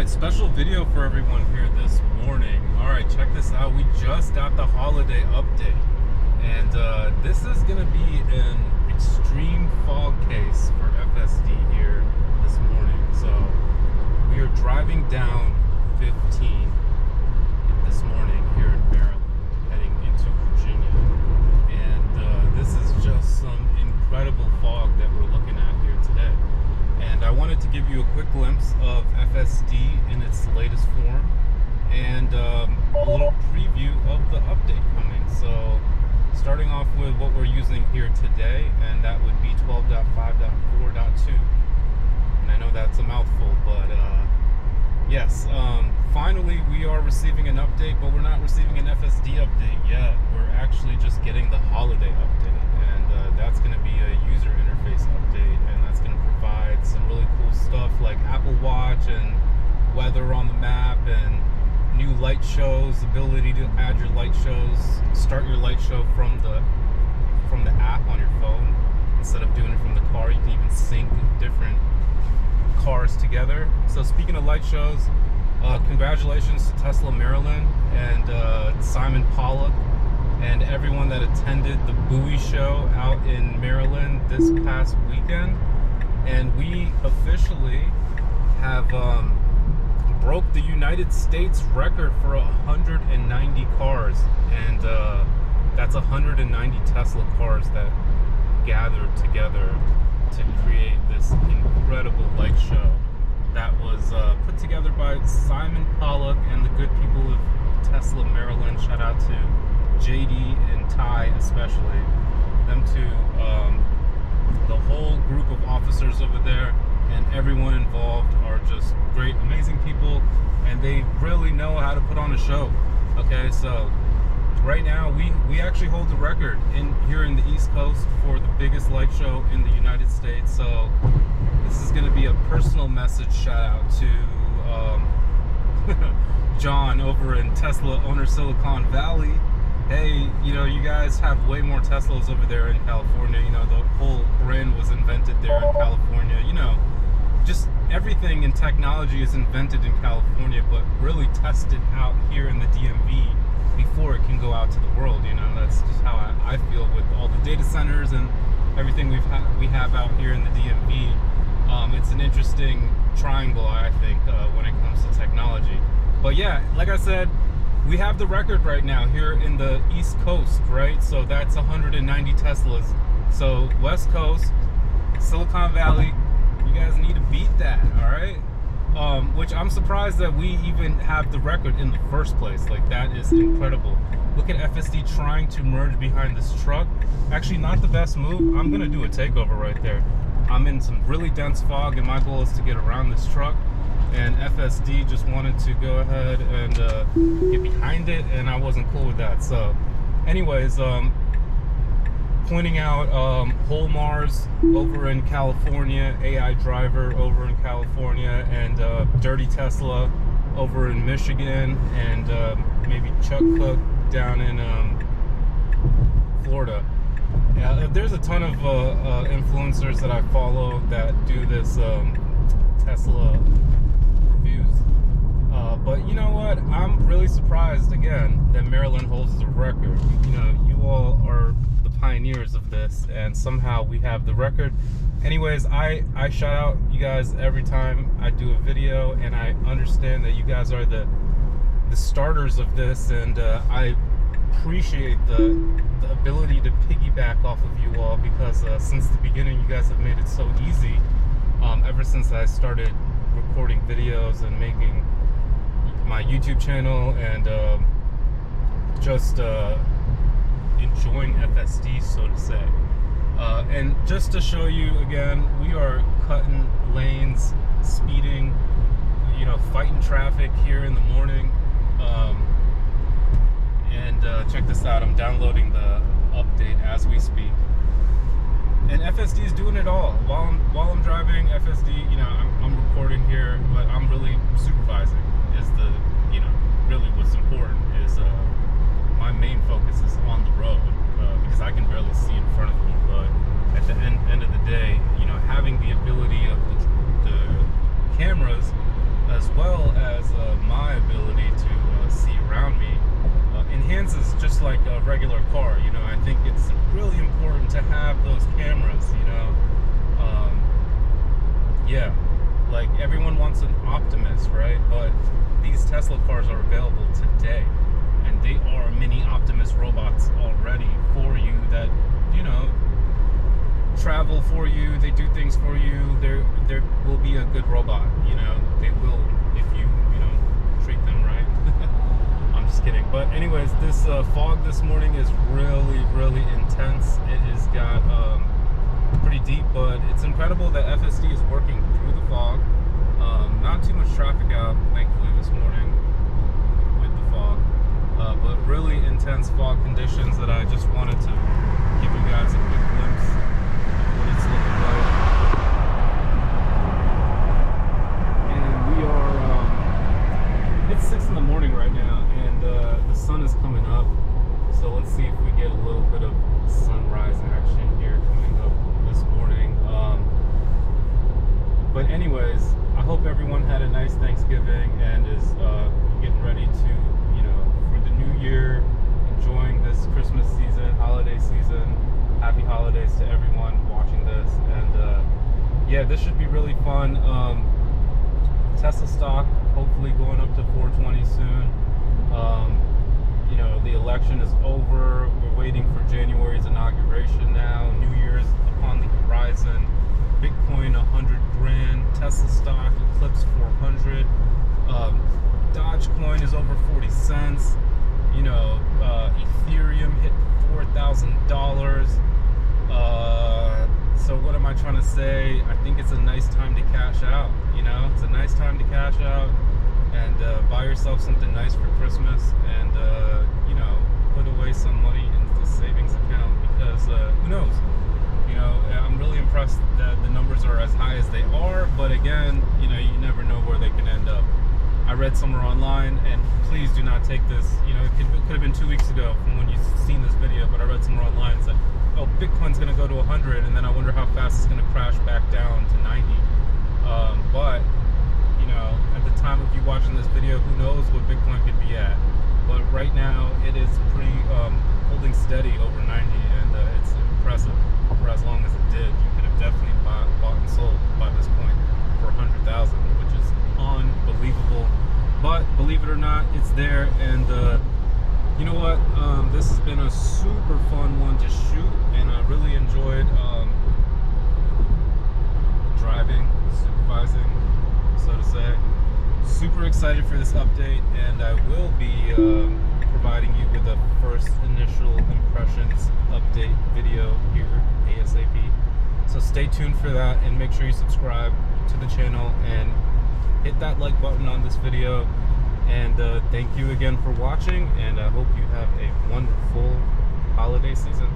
Alright, special video for everyone here this morning. Alright, check this out. We just got the holiday update. And this is going to be an extreme fog case for FSD here this morning. So we are driving down 15 this morning here in Maryland, heading into Virginia. And this is just some incredible fog that we're looking at here today. And I wanted to give you a quick glimpse of FSD in its latest form and a little preview of the update coming. So starting off with what we're using here today, and that would be 12.5.4.2. And I know that's a mouthful, but yes, finally we are receiving an update, but we're not receiving an FSD update yet. We're actually just getting the holiday update, and that's going to be a user interface update, and that's going to provide some really cool stuff like Apple Watch and weather on the map and new light shows, ability to add your light shows, start your light show from the app on your phone instead of doing it from the car. You can even sync different cars together. So speaking of light shows, congratulations to Tesla Maryland and Simon Pollock and everyone that attended the Bowie show out in Maryland this past weekend. And we officially have broke the United States record for 190 cars, and that's 190 Tesla cars that gathered together to create this incredible light show that was put together by Simon Pollock and the good people of Tesla Maryland. Shout out to JD and Ty especially, them two, the whole group of officers over there and everyone involved are just great, amazing people, and they really know how to put on a show. Okay, so right now we actually hold the record here in the East Coast for the biggest light show in the United States. So this is going to be a personal message shout out to John over in Tesla owner Silicon Valley. Hey, you know, you guys have way more Teslas over there in California. You know, the whole brand was invented there in California. You know, just everything in technology is invented in California, but really tested out here in the DMV before it can go out to the world. You know, that's just how I feel with all the data centers and everything we have out here in the DMV. It's an interesting triangle, I think, when it comes to technology. But yeah, like I said, we have the record right now here in the East Coast, right? So that's 190 Teslas. So West Coast, Silicon Valley, you guys need to beat that, all right? Which I'm surprised that we even have the record in the first place. Like, that is incredible. Look at FSD trying to merge behind this truck. Actually, not the best move. I'm gonna do a takeover right there. I'm in some really dense fog, and my goal is to get around this truck. And FSD just wanted to go ahead and get behind it, and I wasn't cool with that. So anyways, pointing out Holmars over in California, AI Driver over in California, and Dirty Tesla over in Michigan, and maybe Chuck Cook down in Florida. Yeah, there's a ton of influencers that I follow that do this Tesla reviews. But you know what? I'm really surprised again that Maryland holds the record. You know, you all are the pioneers of this, and somehow we have the record. Anyways, I shout out you guys every time I do a video, and I understand that you guys are the starters of this, and I appreciate the ability to piggyback off of you all, because since the beginning you guys have made it so easy. Ever since I started recording videos and making my YouTube channel and just enjoying FSD, so to say. And just to show you again, we are cutting lanes, speeding, you know, fighting traffic here in the morning. And check this out, I'm downloading the update as we speak. And FSD is doing it all. While I'm driving, FSD, you know, I'm recording here, but I'm really supervising. Is the, you know, really what's important is my main focus is on the road, because I can barely see in front of me. But at the end of the day, you know, having the ability of the cameras as well well as my ability to see around me, enhances just like a regular car. You know, I think it's really important to have those cameras, you know. Yeah, like everyone wants an Optimus, right? But these Tesla cars are available today, and they are mini Optimus robots already for you that, you know, travel for you, they do things for you. There will be a good robot, you know. They will, if you know, treat them right. I'm just kidding. But anyways, this fog this morning is really intense. It has got pretty deep, but it's incredible that FSD is working through the fog. Not too much traffic out, thankfully, this morning with the fog, but really intense fog conditions that I just wanted to give you guys a quick glimpse of what it's looking like. And we are, it's 6 in the morning right now, and the sun is coming up, so let's see if we get a little bit of sunrise action here coming up this morning. But anyways, I hope everyone had a nice Thanksgiving and is getting ready to, you know, for the new year, enjoying this Christmas season, holiday season. Happy holidays to everyone watching this. And yeah, this should be really fun. Tesla stock hopefully going up to 420 soon. You know, the election is over. We're waiting for January's inauguration now. New Year's upon the horizon. Bitcoin 100 grand. Tesla stock eclipsed 400. Dogecoin is over 40 cents. You know, Ethereum hit $4,000. So what am I trying to say? I think it's a nice time to cash out. You know, it's a nice time to cash out and buy yourself something nice for Christmas, and you know, put away some money into the savings account, because who knows? You know, I'm really impressed that the numbers are as high as they are, but again, you know, you never know where they can end up. I read somewhere online, and please do not take this, you know, it could have been 2 weeks ago from when you've seen this video, but I read somewhere online that, oh, Bitcoin's going to go to 100, and then I wonder how fast it's going to crash back down to 90. But, you know, at the time of you watching this video, who knows what Bitcoin could be at. But right now, it is pretty holding steady over 90, and it's impressive. For as long as it did, you could have definitely bought and sold by this point for 100,000, which is unbelievable. But believe it or not, it's there. And you know what? This has been a super fun one to shoot, and I really enjoyed driving, supervising, so to say. Super excited for this update, and I will be providing you with a first initial impressions update video here ASAP. So stay tuned for that, and make sure you subscribe to the channel and hit that like button on this video. And thank you again for watching, and I hope you have a wonderful holiday season.